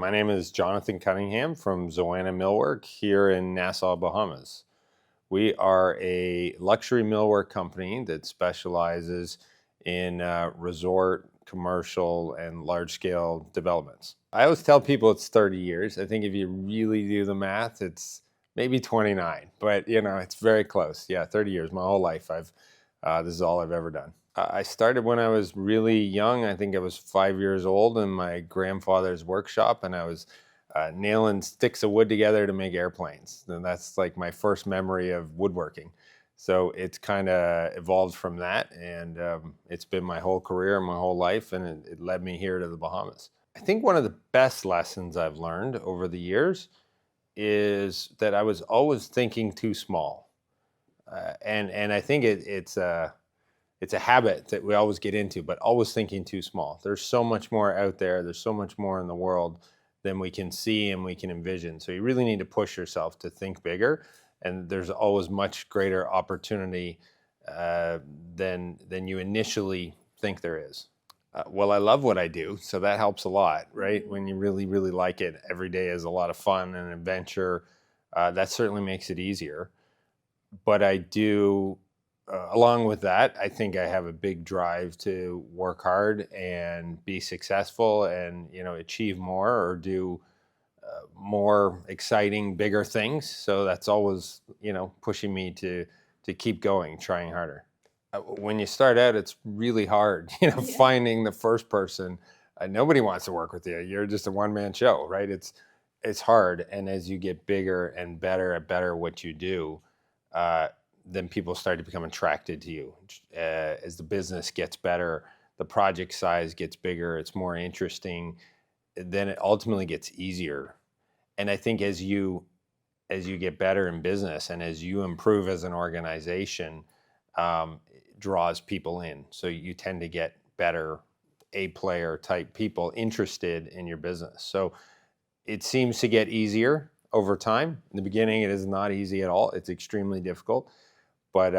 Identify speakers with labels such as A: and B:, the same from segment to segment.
A: My name is Jonathan Cunningham from Xoana Millwork here in Nassau, Bahamas. We are a luxury millwork company that specializes in resort, commercial, and large-scale developments. I always tell people it's 30 years. I think if you really do the math, it's maybe 29, but it's very close. Yeah, 30 years, my whole life. This is all I've ever done. I started when I was really young. I think I was 5 years old in my grandfather's workshop, and I was nailing sticks of wood together to make airplanes. And that's like my first memory of woodworking. So it's kind of evolved from that, and it's been my whole career, my whole life, and it led me here to the Bahamas. I think one of the best lessons I've learned over the years is that I was always thinking too small, and I think it's a habit that we always get into, but always thinking too small. There's so much more out there. There's so much more in the world than we can see and we can envision. So you really need to push yourself to think bigger. And there's always much greater opportunity than you initially think there is. Well, I love what I do, so that helps a lot, right? When you really, really like it, every day is a lot of fun and adventure. That certainly makes it easier. But I do, along with that, I think I have a big drive to work hard and be successful and achieve more or do more exciting, bigger things. So that's always pushing me to keep going, trying harder. When you start out, it's really hard,
B: Yeah.
A: finding the first person. Nobody wants to work with you. You're just a one-man show, right? It's hard, and as you get bigger and better at what you do, then people start to become attracted to you. As the business gets better, the project size gets bigger, it's more interesting, then it ultimately gets easier. And I think as you get better in business and as you improve as an organization, it draws people in. So you tend to get better A-player type people interested in your business. So it seems to get easier over time. In the beginning, it is not easy at all. It's extremely difficult, but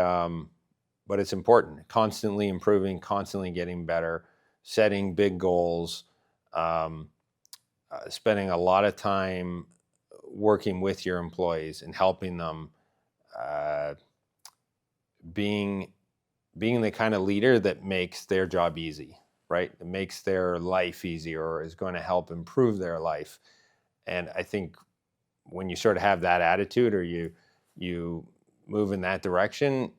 A: it's important. Constantly improving, constantly getting better, setting big goals, spending a lot of time working with your employees and helping them, being the kind of leader that makes their job easy, right? It makes their life easier or is going to help improve their life. And I think when you sort of have that attitude or you move in that direction,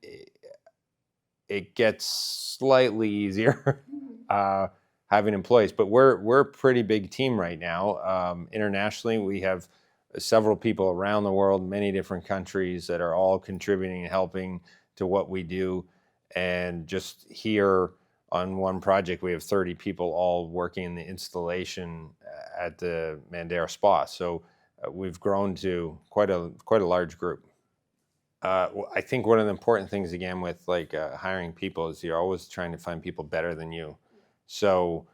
A: it gets slightly easier having employees. But we're a pretty big team right now. Internationally, we have several people around the world, many different countries that are all contributing and helping to what we do. And just here on one project, we have 30 people all working in the installation at the Mandara Spa. So we've grown to quite a large group. I think one of the important things, again, with hiring people is you're always trying to find people better than you. So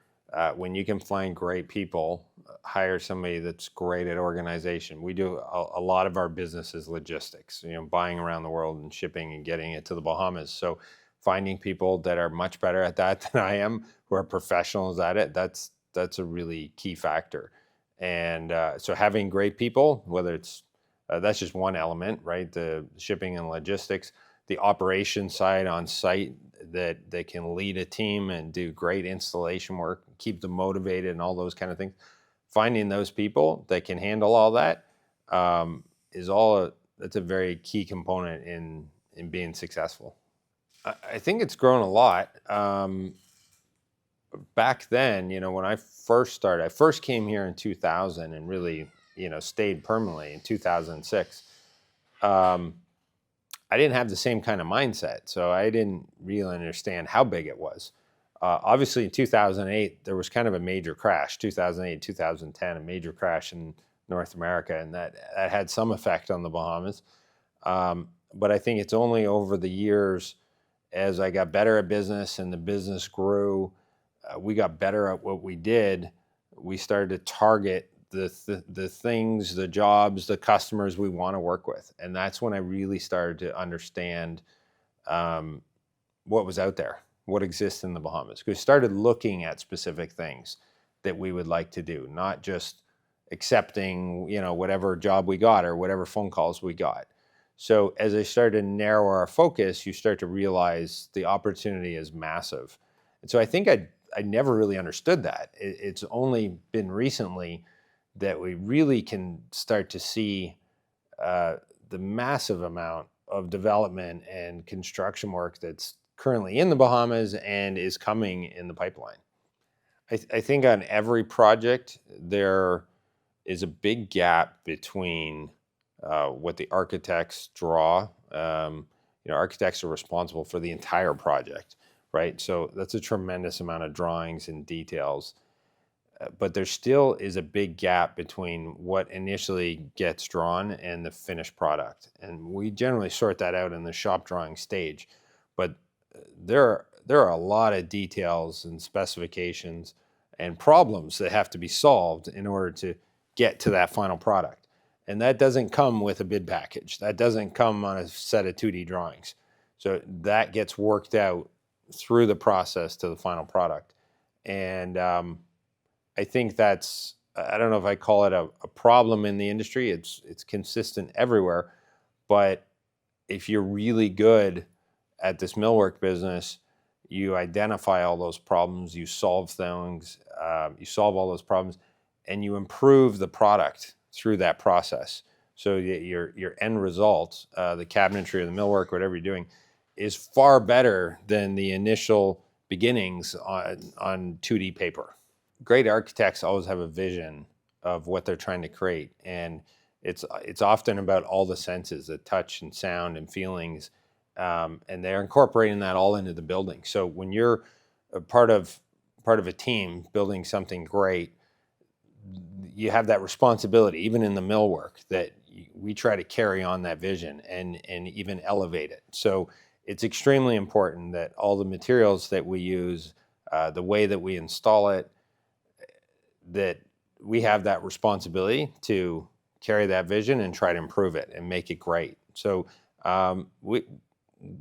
A: when you can find great people, hire somebody that's great at organization. We do a lot of our business is logistics, buying around the world and shipping and getting it to the Bahamas. So finding people that are much better at that than I am, who are professionals at it, that's a really key factor. And so having great people, whether it's that's just one element, right? The shipping and logistics, the operation side on site that they can lead a team and do great installation work, keep them motivated and all those kind of things. Finding those people that can handle all that that's a very key component in being successful. I think it's grown a lot. Back then, when I first started, I first came here in 2000 and really, stayed permanently in 2006. I didn't have the same kind of mindset, so I didn't really understand how big it was. Obviously, in 2008, there was kind of a major crash. 2008, 2010, a major crash in North America, and that had some effect on the Bahamas. But I think it's only over the years, as I got better at business and the business grew, we got better at what we did. We started to target the things, the jobs, the customers we want to work with. And that's when I really started to understand what was out there, what exists in the Bahamas. We started looking at specific things that we would like to do, not just accepting, whatever job we got or whatever phone calls we got. So as I started to narrow our focus, you start to realize the opportunity is massive. And so I think I never really understood that. It's only been recently that we really can start to see the massive amount of development and construction work that's currently in the Bahamas and is coming in the pipeline. I think on every project, there is a big gap between what the architects draw. Architects are responsible for the entire project, right? So that's a tremendous amount of drawings and details. But there still is a big gap between what initially gets drawn and the finished product. And we generally sort that out in the shop drawing stage. But there are a lot of details and specifications and problems that have to be solved in order to get to that final product. And that doesn't come with a bid package. That doesn't come on a set of 2D drawings. So that gets worked out through the process to the final product. And I think that's, I don't know if I call it a problem in the industry. It's consistent everywhere. But if you're really good at this millwork business, you identify all those problems, you solve things, you solve all those problems, and you improve the product through that process. So your end result, the cabinetry or the millwork, whatever you're doing, is far better than the initial beginnings on 2D paper. Great architects always have a vision of what they're trying to create, and it's often about all the senses, the touch and sound and feelings, and they're incorporating that all into the building. So when you're a part of a team building something great, you have that responsibility, even in the millwork, that we try to carry on that vision and even elevate it. So it's extremely important that all the materials that we use, the way that we install it, that we have that responsibility to carry that vision and try to improve it and make it great. So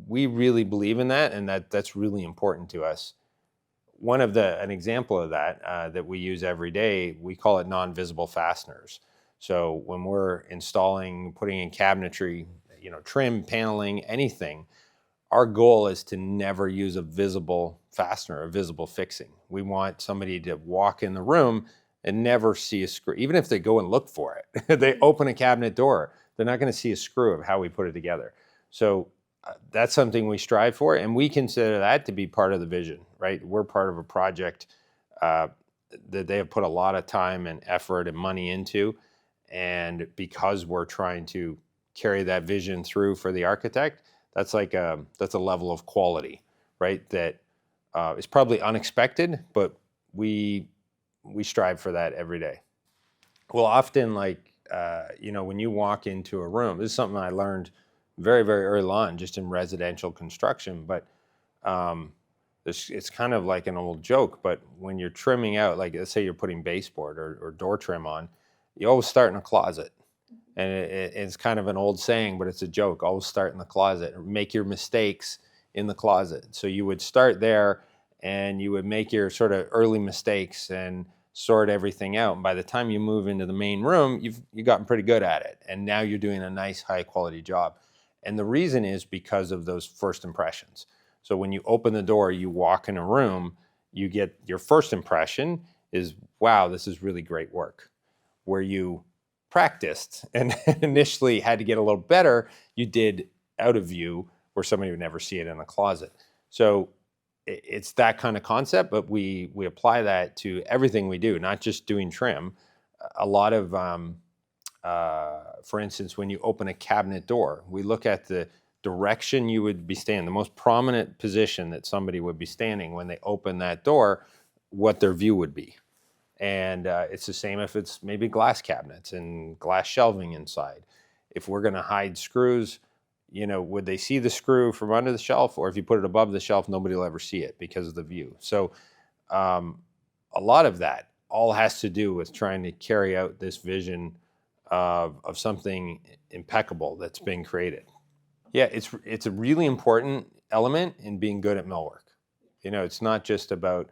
A: we really believe in that, and that's really important to us. An example of that that we use every day, we call it non-visible fasteners. So when we're installing, putting in cabinetry, trim, paneling, anything, our goal is to never use a visible fastener, a visible fixing. We want somebody to walk in the room and never see a screw. Even if they go and look for it, they open a cabinet door, they're not going to see a screw of how we put it together. So that's something we strive for, and we consider that to be part of the vision, right? We're part of a project that they have put a lot of time and effort and money into, and because we're trying to carry that vision through for the architect, that's a level of quality, right? That is probably unexpected, but we strive for that every day. Well, often, when you walk into a room, this is something I learned very, very early on, just in residential construction, but it's kind of like an old joke, but when you're trimming out, like let's say you're putting baseboard or door trim on, you always start in a closet. And it's kind of an old saying, but it's a joke. Always start in the closet, or make your mistakes in the closet. So you would start there and you would make your sort of early mistakes and sort everything out. And by the time you move into the main room, you've gotten pretty good at it. And now you're doing a nice, high quality job. And the reason is because of those first impressions. So when you open the door, you walk in a room, you get your first impression is, wow, this is really great work. Where you practiced and initially had to get a little better, you did out of view where somebody would never see it in a closet. So it's that kind of concept, but we apply that to everything we do, not just doing trim. A lot of, for instance, when you open a cabinet door, we look at the direction you would be standing, the most prominent position that somebody would be standing when they open that door, what their view would be. And it's the same if it's maybe glass cabinets and glass shelving inside. If we're going to hide screws, would they see the screw from under the shelf? Or if you put it above the shelf, nobody will ever see it because of the view. So a lot of that all has to do with trying to carry out this vision of something impeccable that's been created. Yeah, it's a really important element in being good at millwork. It's not just about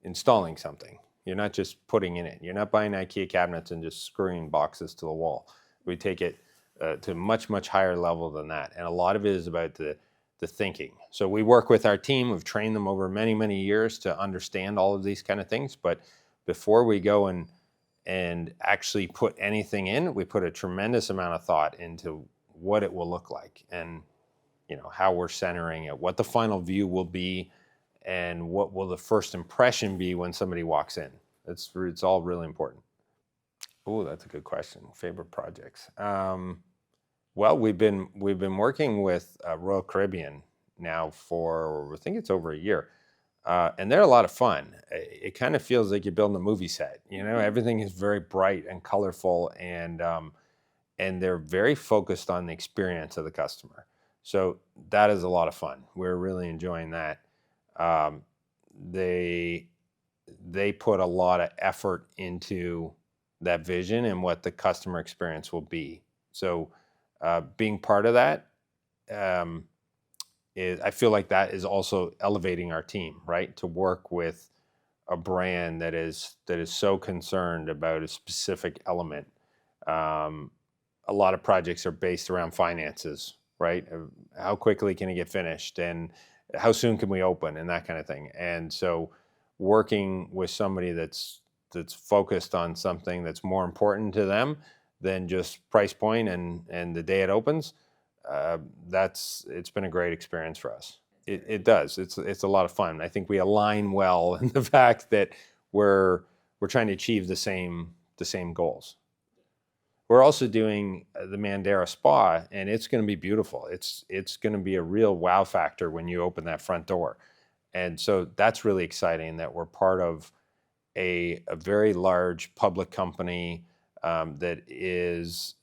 A: installing something. You're not just putting in it. You're not buying IKEA cabinets and just screwing boxes to the wall. We take it to a much, much higher level than that. And a lot of it is about the thinking. So we work with our team. We've trained them over many, many years to understand all of these kind of things. But before we go and actually put anything in, we put a tremendous amount of thought into what it will look like, and how we're centering it, what the final view will be, and what will the first impression be when somebody walks in. It's all really important. Oh, that's a good question. Favorite projects. Well, we've been working with Royal Caribbean now for, I think it's over a year, and they're a lot of fun. It kind of feels like you're building a movie set. Everything is very bright and colorful, and they're very focused on the experience of the customer. So that is a lot of fun. We're really enjoying that. Um, they put a lot of effort into that vision and what the customer experience will be. So being part of that, I feel like that is also elevating our team, right? To work with a brand that is so concerned about a specific element. A lot of projects are based around finances, right? How quickly can it get finished, and how soon can we open, and that kind of thing. And so working with somebody that's focused on something that's more important to them than just price point and the day it opens, it's been a great experience for us. It does. It's a lot of fun. I think we align well in the fact that we're trying to achieve the same goals. We're also doing the Mandara Spa, and it's going to be beautiful. It's going to be a real wow factor when you open that front door. And so that's really exciting that we're part of a very large public company that is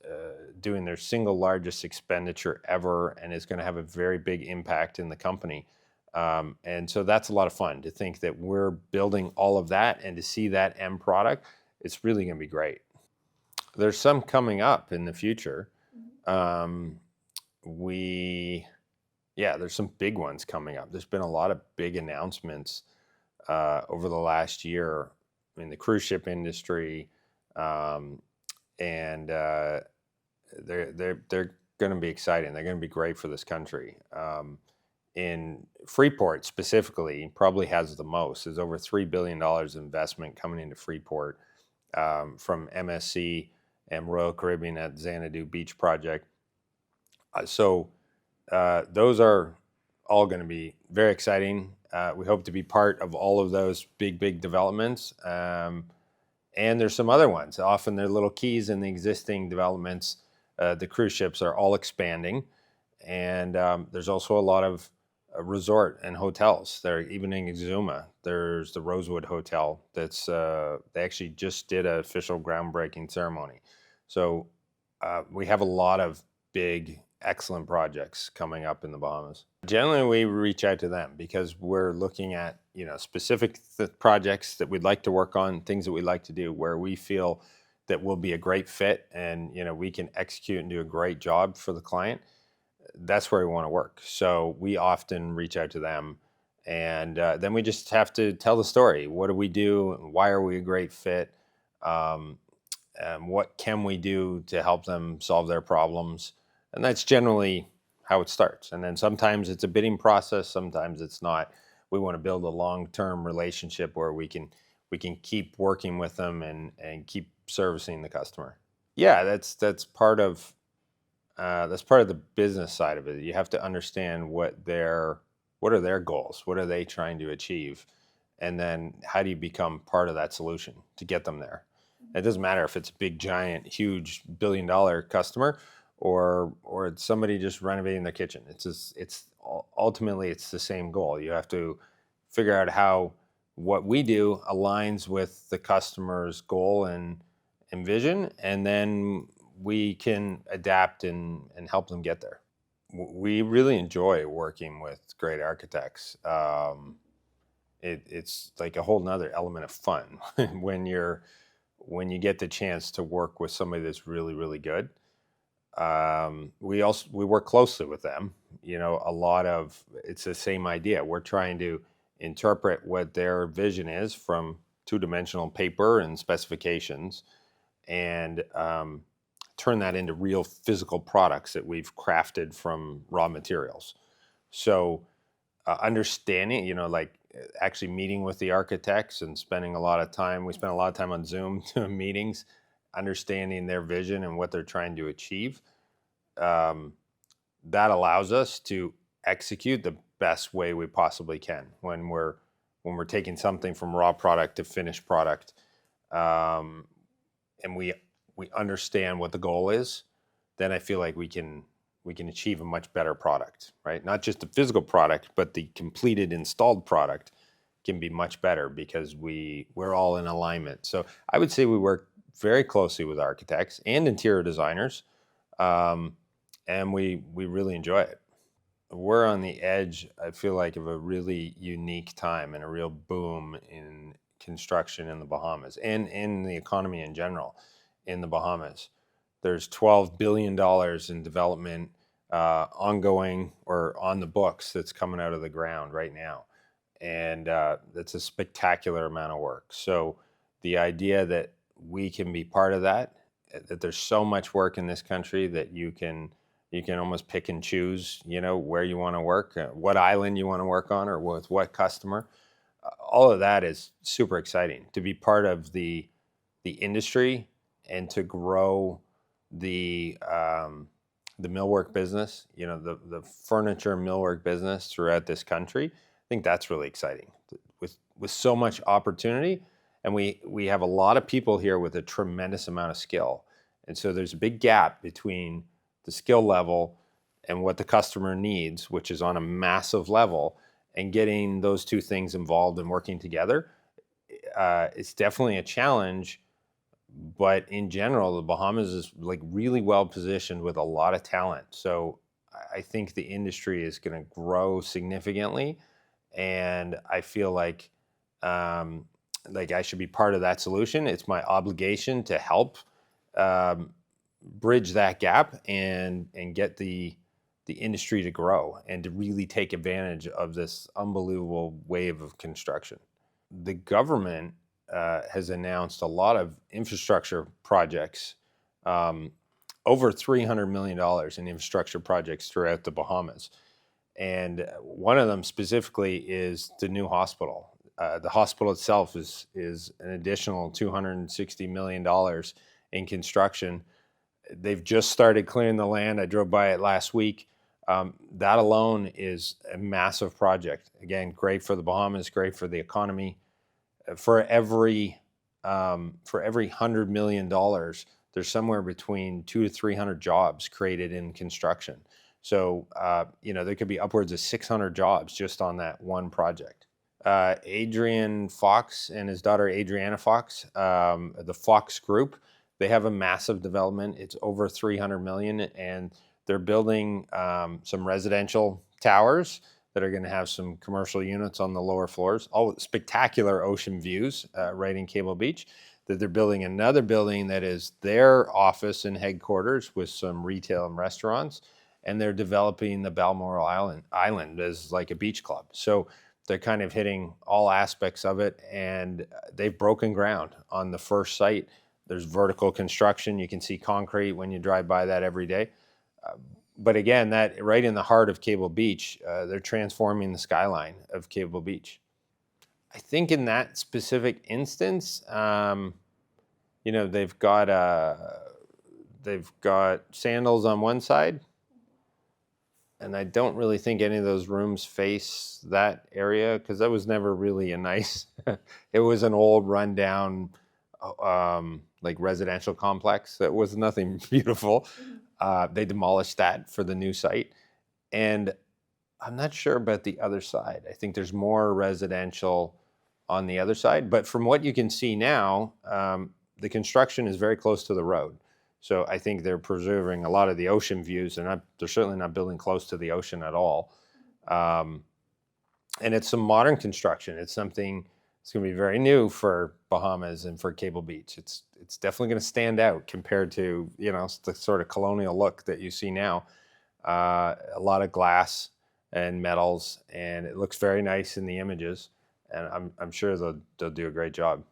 A: doing their single largest expenditure ever, and is going to have a very big impact in the company. And so that's a lot of fun to think that we're building all of that, and to see that end product. It's really going to be great. There's some coming up in the future. Um, there's some big ones coming up. There's been a lot of big announcements over the last year in the cruise ship industry, and they're going to be exciting. They're going to be great for this country. In Freeport specifically, probably has the most. There's over $3 billion investment coming into Freeport from MSC and Royal Caribbean at Xanadu Beach project. So those are all going to be very exciting. We hope to be part of all of those big developments. And there's some other ones. Often they're little keys in the existing developments. The cruise ships are all expanding. And there's also a lot of resort and hotels. They're even in Xoana. There's the Rosewood Hotel that's they actually just did an official groundbreaking ceremony. So we have a lot of big, excellent projects coming up in the Bahamas. Generally, we reach out to them because we're looking at specific projects that we'd like to work on, things that we'd like to do, where we feel that we'll be a great fit, and we can execute and do a great job for the client. That's where we want to work. So we often reach out to them, and then we just have to tell the story. What do we do? Why are we a great fit? What can we do to help them solve their problems? And that's generally how it starts. And then sometimes it's a bidding process. Sometimes it's not. We want to build a long-term relationship where we can keep working with them and keep servicing the customer. Yeah, that's part of the business side of it. You have to understand what are their goals, what are they trying to achieve, and then how do you become part of that solution to get them there. It doesn't matter if it's a big, giant, huge billion-dollar customer or it's somebody just renovating their kitchen. Ultimately it's the same goal. You have to figure out how what we do aligns with the customer's goal and vision, and then we can adapt and help them get there. We really enjoy working with great architects. It's like a whole nother element of fun when you get the chance to work with somebody that's really, really good. We work closely with them. It's the same idea. We're trying to interpret what their vision is from two-dimensional paper and specifications, and turn that into real physical products that we've crafted from raw materials. So understanding, like actually meeting with the architects and spending a lot of time. We spent a lot of time on Zoom meetings, understanding their vision and what they're trying to achieve. That allows us to execute the best way we possibly can when we're taking something from raw product to finished product, and we understand what the goal is. Then I feel like we can achieve a much better product, right? Not just the physical product, but the completed installed product can be much better because we're all in alignment. So I would say we work very closely with architects and interior designers, and we really enjoy it. We're on the edge, I feel like, of a really unique time and a real boom in construction in the Bahamas and in the economy in general in the Bahamas. There's $12 billion in development ongoing or on the books that's coming out of the ground right now. And that's a spectacular amount of work. So the idea that we can be part of that there's so much work in this country that you can almost pick and choose, where you want to work, what island you want to work on, or with what customer. All of that is super exciting to be part of the industry and to grow the millwork business, the furniture millwork business throughout this country. I think that's really exciting with so much opportunity. And we have a lot of people here with a tremendous amount of skill. And so there's a big gap between the skill level and what the customer needs, which is on a massive level, and getting those two things involved and working together. It's definitely a challenge, but in general, the Bahamas is like really well positioned with a lot of talent. So I think the industry is going to grow significantly, and I feel like I should be part of that solution. It's my obligation to help bridge that gap and get the industry to grow and to really take advantage of this unbelievable wave of construction. The government has announced a lot of infrastructure projects, over $300 million in infrastructure projects throughout the Bahamas. And one of them specifically is the new hospital. The hospital itself is an additional $260 million in construction. They've just started clearing the land. I drove by it last week. That alone is a massive project. Again, great for the Bahamas, great for the economy. For every $100 million, there's somewhere between 200 to 300 jobs created in construction. So, there could be upwards of 600 jobs just on that one project. Adrian Fox and his daughter Adriana Fox, the Fox Group, they have a massive development. It's over 300 million, and they're building some residential towers that are going to have some commercial units on the lower floors. All spectacular ocean views right in Cable Beach. That they're building another building that is their office and headquarters with some retail and restaurants, and they're developing the Balmoral Island as like a beach club. So they're kind of hitting all aspects of it, and they've broken ground on the first site. There's vertical construction. You can see concrete when you drive by that every day. But again, that right in the heart of Cable Beach, they're transforming the skyline of Cable Beach. I think in that specific instance, they've got sandals on one side, and I don't really think any of those rooms face that area because that was never really a nice. It was an old, rundown, like residential complex. That was nothing beautiful. They demolished that for the new site, and I'm not sure about the other side. I think there's more residential on the other side, but from what you can see now, the construction is very close to the road. So I think they're preserving a lot of the ocean views. They're certainly not building close to the ocean at all. And it's some modern construction. It's something that's going to be very new for Bahamas and for Cable Beach. It's definitely going to stand out compared to the sort of colonial look that you see now. A lot of glass and metals, and it looks very nice in the images. And I'm sure they'll do a great job.